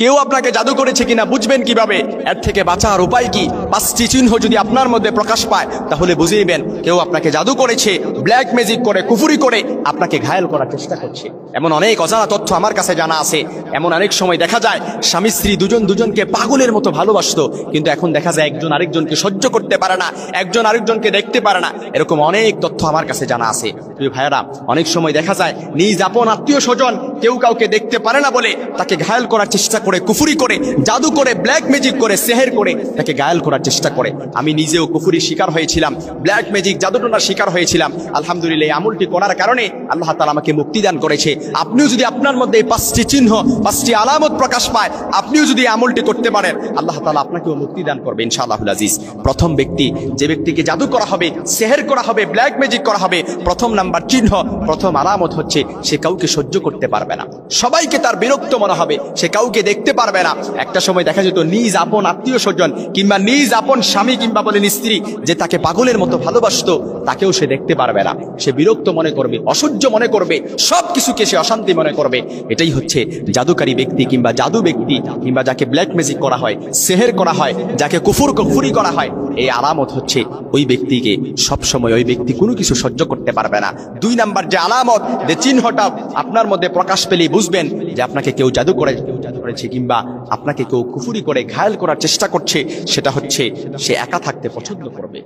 কেউ আপনাকে জাদু করেছে কিনা বুঝবেন কিভাবে? এর থেকে বাঁচার উপায় কি? 5টি চিহ্ন যদি আপনার মধ্যে প্রকাশ পায় তাহলে বুঝে নেবেন কেউ আপনাকে জাদু করেছে, ব্ল্যাক ম্যাজিক করে, কুফরি করে আপনাকে ঘায়েল করার চেষ্টা করছে। এমন অনেক অজানা তথ্য আমার কাছে জানা আছে। এমন অনেক সময় দেখা যায় স্বামী স্ত্রী দুজনকে পাগলের মতো ভালোবাসতো, কিন্তু এখন দেখা যায় একজন আরেকজনকে সহ্য করতে পারে না, একজন আরেকজনকে দেখতে পারে না। এরকম অনেক তথ্য আমার কাছে জানা আছে। প্রিয় ভাইয়েরা, অনেক সময় দেখা যায় নিজ আপন আত্মীয় স্বজন কেউ কাউকে দেখতে পারে না বলে তাকে ঘায়েল করার চেষ্টা করে, কুফরি করে, জাদু করে, ব্ল্যাক ম্যাজিক করে, সেহের করে তাকে ঘায়েল করার চেষ্টা করে। আমি নিজেও কুফরির শিকার হয়েছিলাম, ব্ল্যাক ম্যাজিক জাদুটোনার শিকার হয়েছিলাম। আলহামদুলিল্লাহ, এই আমলটি করার কারণে আল্লাহ তাআলা আমাকে মুক্তি দান করেছে। আপনিও যদি আপনার মধ্যে এই 5টি চিহ্ন, 5টি আলামত প্রকাশ পায়, আপনিও যদি এই আমলটি করতে পারেন, আল্লাহ তাআলা আপনাকেও মুক্তি দান করবে ইনশাআল্লাহুল আজিজ। প্রথম ব্যক্তি, যে ব্যক্তিকে জাদু করা হবে, সেহের করা হবে, ব্ল্যাক ম্যাজিক করা হবে, প্রথম নাম্বার চিহ্ন, প্রথম আলামত হচ্ছে সে কাউকে সহ্য করতে পারবে না। সবাইকে তার বিরক্ত মনে হবে, সে কাউকে দেখতে পারবে না। একটা সময় দেখা যেত নিজ আপন আত্মীয় স্বজন কিংবা নিজ আপন স্বামী কিংবা বলেন স্ত্রী যে তাকে পাগলের মতো ভালোবাসতো, তাকেও সে দেখতে পারবে না। সে বিরক্ত মনে করবে, অসহ্য মনে করবে, সবকিছুকে সে অশান্তি মনে করবে। এটাই হচ্ছে জাদুকারী ব্যক্তি কিংবা জাদু ব্যক্তি কিংবা যাকে ব্ল্যাক ম্যাজিক করা হয়, সেহের করা হয়, যাকে কুফরি করা হয়। এই আলামত হচ্ছে ওই ব্যক্তিকে সবসময় ওই ব্যক্তি কোনো কিছু সহ্য করতে পারবে না। 2 নাম্বার যে আলামত, যে চিহ্নটা আপনার মধ্যে প্রকাশ পেলেই বুঝবেন যে আপনাকে কেউ জাদু করেছে কিংবা আপনাকে কেউ কুফরি করে ঘায়েল করার চেষ্টা করছে, সেটা হচ্ছে সে একা থাকতে পছন্দ করবে।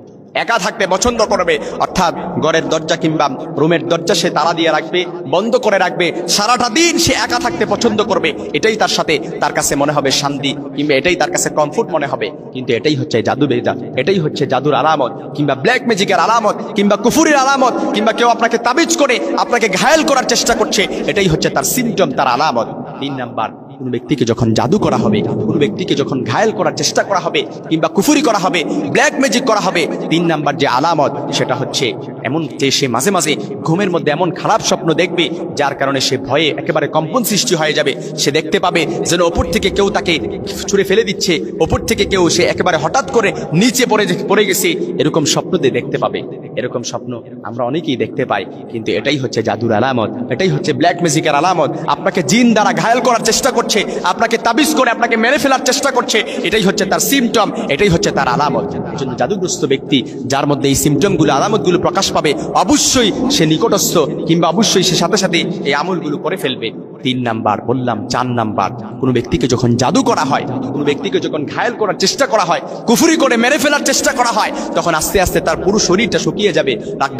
একা থাকতে পছন্দ করবে, অর্থাৎ ঘরের দরজা কিংবা রুমের দরজা সে তালা দিয়ে রাখবে, বন্ধ করে রাখবে, সারাটা দিন সে একা থাকতে পছন্দ করবে। এটাই তার কাছে মনে হবে শান্তি, কিংবা এটাই তার কাছে কমফোর্ট মনে হবে। কিন্তু এটাই হচ্ছে জাদু বেজা, এটাই হচ্ছে জাদুর আলামত কিংবা ব্ল্যাক ম্যাজিকের আলামত কিংবা কুফরির আলামত, কিংবা কেউ আপনাকে তাবিজ করে আপনাকে ঘায়েল করার চেষ্টা করছে, এটাই হচ্ছে তার সিমটম, তার আলামত। 3 নাম্বার, কোন ব্যক্তিকে যখন জাদু করা হবে, কোন ব্যক্তিকে যখন ঘায়েল করার চেষ্টা করা হবে কিংবা কুফরি করা হবে, ব্ল্যাক ম্যাজিক করা হবে, 3 নাম্বার যে আলামত সেটা হচ্ছে এমন যে সে মাঝে মাঝে ঘুমের মধ্যে এমন খারাপ স্বপ্ন দেখবে যার কারণে সে ভয়ে একেবারে কম্পন সৃষ্টি হয়ে যাবে। সে দেখতে পাবে যেন ওপর থেকে কেউ তাকে ছুঁড়ে ফেলে দিচ্ছে, ওপর থেকে কেউ সে একেবারে হঠাৎ করে নিচে পড়ে গেছে, এরকম স্বপ্ন দেখতে পাবে। এরকম স্বপ্ন আমরা অনেকেই দেখতে পাই, কিন্তু এটাই হচ্ছে জাদুর আলামত, এটাই হচ্ছে ব্ল্যাক ম্যাজিকের আলামত। আপনাকে জিন দ্বারা ঘায়েল করার চেষ্টা করছে, আপনাকে তাবিজ করে আপনাকে মেরে ফেলার চেষ্টা করছে, এটাই হচ্ছে তার সিমটম, এটাই হচ্ছে তার আলামত। এজন্য জাদুগ্রস্ত ব্যক্তি যার মধ্যে এই সিমটমগুলো, আলামতগুলো প্রকাশ পাবে, অবশ্যই সে নিকটস্থ কিংবা অবশ্যই সে সাথে সাথে এই আমলগুলো করে ফেলবে। 3 নাম্বার বললাম। 4 নাম্বার, কোনো ব্যক্তিকে যখন জাদু করা হয়, কোনো ব্যক্তিকে যখন ঘায়েল করার চেষ্টা করা হয়, কুফরি করে মেরে ফেলার চেষ্টা করা হয়, তখন আস্তে আস্তে তার পুরো শরীরটা শুকিয়ে যাবে।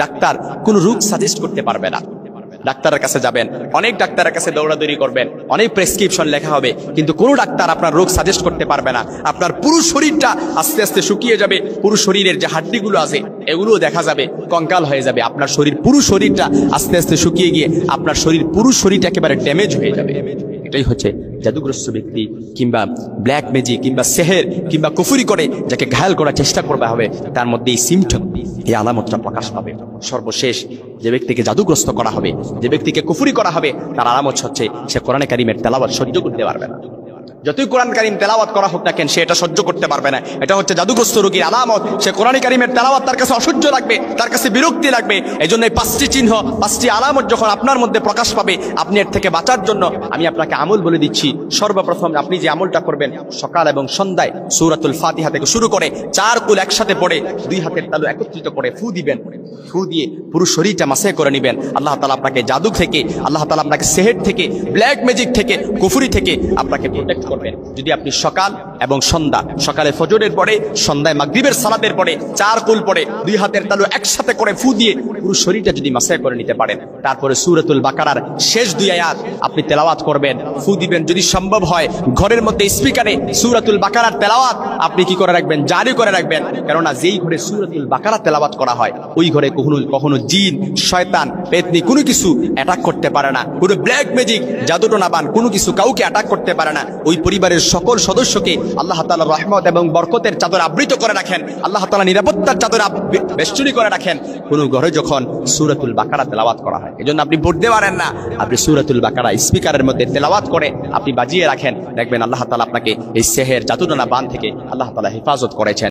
ডাক্তার কোনো রোগ সাজেস্ট করতে পারবে না। ডাক্তারের কাছে যাবেন, অনেক ডাক্তারের কাছে দৌড়াদৌড়ি করবেন, অনেক প্রেসক্রিপশন লেখা হবে, কিন্তু কোনো ডাক্তার আপনার রোগ সাজেস্ট করতে পারবে না। আপনার পুরো শরীরটা আস্তে আস্তে শুকিয়ে যাবে, পুরো শরীরের যে হাড্ডিগুলো আছে এগুলোও দেখা যাবে কঙ্কাল হয়ে যাবে। আপনার পুরো শরীরটা আস্তে আস্তে শুকিয়ে গিয়ে আপনার পুরো শরীরটা একেবারে ড্যামেজ হয়ে যাবে। এটাই হচ্ছে জাদুগ্রস্ত ব্যক্তি কিংবা ব্ল্যাক ম্যাজিক কিংবা সেহের কিংবা কুফরি করে যাকে ঘায়েল করার চেষ্টা করবে হবে, তার মধ্যে এই সিমটম, এই আলামতটা প্রকাশ পাবে। সর্বশেষ, যে ব্যক্তিকে জাদুগ্রস্ত করা হবে, যে ব্যক্তিকে কুফরি করা হবে, তার আলামত হচ্ছে সে কোরআনে কারিমের তেলাওয়াত সহ্য করতে পারবে না। যতই কোরআন কারিম তেলাওয়াত করা হোক না কেন, সে এটা সহ্য করতে পারবে না। এটা হচ্ছে জাদুগ্রস্ত রোগীর আলামত। সে কোরআন কারিমের তেলাওয়াত তার কাছে অসহ্য লাগবে, তার কাছে বিরক্তি লাগবে। এই জন্য এই 5টি চিহ্ন, 5টি আলামত যখন আপনার মধ্যে প্রকাশ পাবে, আপনি এর থেকে বাঁচার জন্য আমি আপনাকে আমল বলে দিচ্ছি। সর্বপ্রথম আপনি যে আমলটা করবেন, সকাল এবং সন্ধ্যায় সূরাতুল ফাতিহা থেকে শুরু করে 4 কুল একসাথে পড়ে 2 হাতের তালু একত্রিত করে ফু দিবেন। ফু দিয়ে পুরো শরীরটা মাসে করে নেবেন। আল্লাহ তাআলা আপনাকে জাদু থেকে, আল্লাহ তাআলা আপনাকে সেহের থেকে, ব্ল্যাক ম্যাজিক থেকে, কুফরি থেকে আপনাকে প্রোটেক্ট করবেন। যদি আপনি সকাল এবং সন্ধ্যা, সকালে ফজরের পরে, সন্ধ্যায় মাগরিবের সালাতের পরে 4 কুল পড়ে 2 হাতের তালু একসাথে করে ফু দিয়ে পুরো শরীরটা যদি মাসে করে নিতে পারেন, তারপরে সূরাতুল বাকারার শেষ 2 আয়াত আপনি তেলাওয়াত করবেন, ফু দিবেন। যদি সম্ভব হয় ঘরের মধ্যে স্পিকারে সূরাতুল বাকারার তেলাওয়াত আপনি কি করে রাখবেন, জারি করে রাখবেন। কেননা যেই ঘরে সূরাতুল বাকারা তেলাওয়াত করা হয়, ওই ঘরে কখনো জিন, শয়তান, পেতনি কোনো কিছু অ্যাটাক করতে পারে না। কোনো ব্ল্যাক ম্যাজিক, জাদুটোনাবান কোনো কিছু কাউকে অ্যাটাক করতে পারে না। ওই পরিবারের সকল সদস্যকে আল্লাহ তাআলা রহমত এবং বরকতের চাদর আবৃত করে রাখেন, আল্লাহ তাআলা নিরাপত্তার চাদর বেষ্টনী করে রাখেন কোন ঘরে যখন সূরাতুল বাকারা তেলাওয়াত করা হয়। এজন্য আপনি পড়তে পারেন না, আপনি সূরাতুল বাকারা স্পিকারের মধ্যে তেলাওয়াত করে আপনি বাজিয়ে রাখেন, দেখবেন আল্লাহ তাআলা আপনাকে এই সেহের, জাদুটোনা বান থেকে আল্লাহ তাআলা হেফাজত করেছেন।